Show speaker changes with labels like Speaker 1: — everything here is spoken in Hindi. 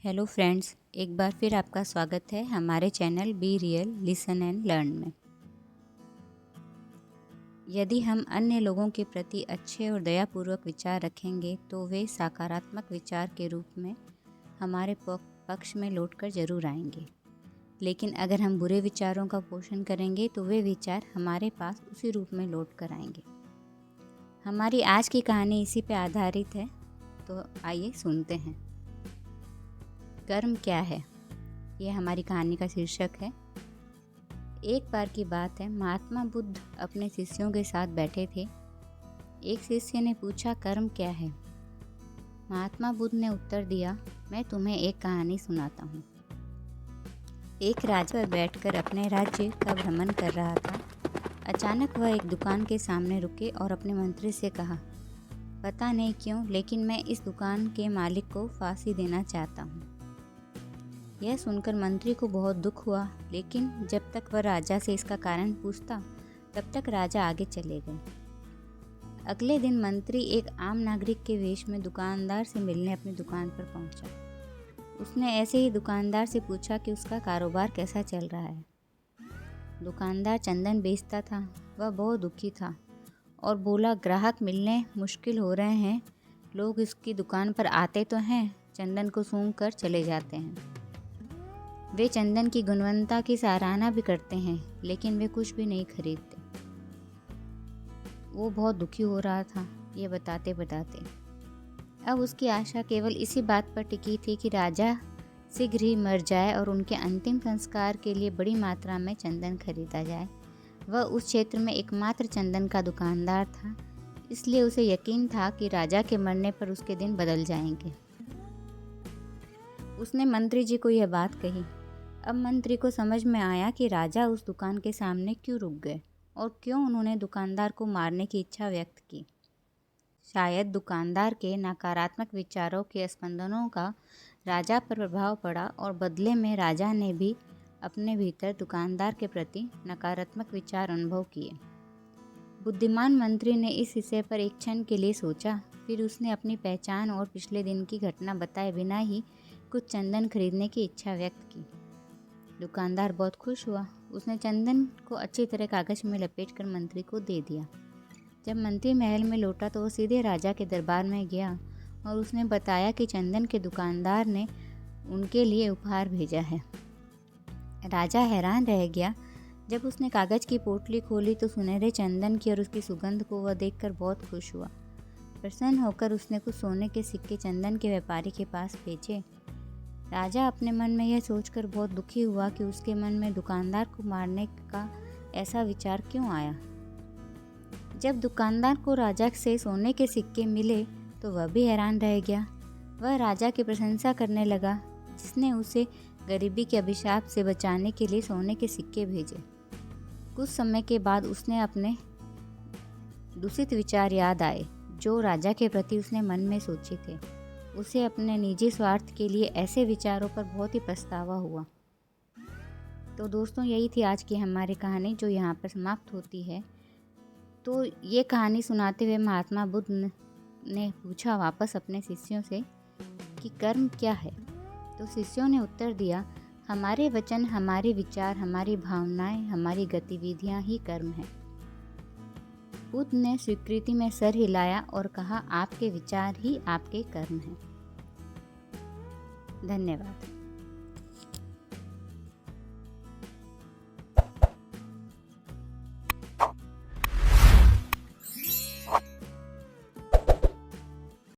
Speaker 1: हेलो फ्रेंड्स, एक बार फिर आपका स्वागत है हमारे channel be real listen and learn में। यदि हम अन्य लोगों के प्रति अच्छे और दयापूर्वक विचार रखेंगे तो वे सकारात्मक विचार के रूप में हमारे पक्ष में लौटकर जरूर आएंगे। लेकिन अगर हम बुरे विचारों का पोषण करेंगे तो वे विचार हमारे पास उसी रूप में लौट कर आएंगे। हमारी आज की कहानी इसी पे आधारित है, तो आइए सुनते हैं। कर्म क्या है, यह हमारी कहानी का शीर्षक है। एक बार की बात है, महात्मा बुद्ध अपने शिष्यों के साथ बैठे थे। एक शिष्य ने पूछा, कर्म क्या है? महात्मा बुद्ध ने उत्तर दिया, मैं तुम्हें एक कहानी सुनाता हूँ। एक राजा बैठकर अपने राज्य का भ्रमण कर रहा था। अचानक वह एक दुकान के सामने रुके और अपने मंत्री से कहा, पता नहीं क्यों, लेकिन मैं इस दुकान के मालिक को फांसी देना चाहता हूँ। यह सुनकर मंत्री को बहुत दुख हुआ, लेकिन जब तक वह राजा से इसका कारण पूछता तब तक राजा आगे चले गए। अगले दिन मंत्री एक आम नागरिक के वेश में दुकानदार से मिलने अपनी दुकान पर पहुंचा। उसने ऐसे ही दुकानदार से पूछा कि उसका कारोबार कैसा चल रहा है। दुकानदार चंदन बेचता था। वह बहुत दुखी था और बोला, ग्राहक मिलने मुश्किल हो रहे हैं। लोग इसकी दुकान पर आते तो हैं, चंदन को सूंघ कर चले जाते हैं। वे चंदन की गुणवत्ता की सराहना भी करते हैं, लेकिन वे कुछ भी नहीं खरीदते। वो बहुत दुखी हो रहा था ये बताते बताते। अब उसकी आशा केवल इसी बात पर टिकी थी कि राजा शीघ्र ही मर जाए और उनके अंतिम संस्कार के लिए बड़ी मात्रा में चंदन खरीदा जाए। वह उस क्षेत्र में एकमात्र चंदन का दुकानदार था, इसलिए उसे यकीन था कि राजा के मरने पर उसके दिन बदल जाएंगे। उसने मंत्री जी को यह बात कही। अब मंत्री को समझ में आया कि राजा उस दुकान के सामने क्यों रुक गए और क्यों उन्होंने दुकानदार को मारने की इच्छा व्यक्त की। शायद दुकानदार के नकारात्मक विचारों के स्पंदनों का राजा पर प्रभाव पड़ा और बदले में राजा ने भी अपने भीतर दुकानदार के प्रति नकारात्मक विचार अनुभव किए। बुद्धिमान मंत्री ने इस विषय पर एक क्षण के लिए सोचा, फिर उसने अपनी पहचान और पिछले दिन की घटना बताए बिना ही कुछ चंदन खरीदने की इच्छा व्यक्त की। दुकानदार बहुत खुश हुआ। उसने चंदन को अच्छी तरह कागज में लपेटकर मंत्री को दे दिया। जब मंत्री महल में लौटा तो वो सीधे राजा के दरबार में गया और उसने बताया कि चंदन के दुकानदार ने उनके लिए उपहार भेजा है। राजा हैरान रह गया। जब उसने कागज की पोटली खोली तो सुनहरे चंदन की और उसकी सुगंध को वह देखकर बहुत खुश हुआ। प्रसन्न होकर उसने कुछ सोने के सिक्के चंदन के व्यापारी के पास भेजे। राजा अपने मन में यह सोचकर बहुत दुखी हुआ कि उसके मन में दुकानदार को मारने का ऐसा विचार क्यों आया। जब दुकानदार को राजा से सोने के सिक्के मिले तो वह भी हैरान रह गया। वह राजा की प्रशंसा करने लगा, जिसने उसे गरीबी के अभिशाप से बचाने के लिए सोने के सिक्के भेजे। कुछ समय के बाद उसने अपने दूषित विचार याद आए जो राजा के प्रति उसने मन में सोचे थे। उसे अपने निजी स्वार्थ के लिए ऐसे विचारों पर बहुत ही पछतावा हुआ। तो दोस्तों, यही थी आज की हमारी कहानी, जो यहाँ पर समाप्त होती है। तो ये कहानी सुनाते हुए महात्मा बुद्ध ने पूछा वापस अपने शिष्यों से कि कर्म क्या है। तो शिष्यों ने उत्तर दिया, हमारे वचन, हमारे विचार, हमारी भावनाएं, हमारी गतिविधियां ही कर्म है। बुद्ध ने स्वीकृति में सर हिलाया और कहा, आपके विचार ही आपके कर्म हैं। धन्यवाद।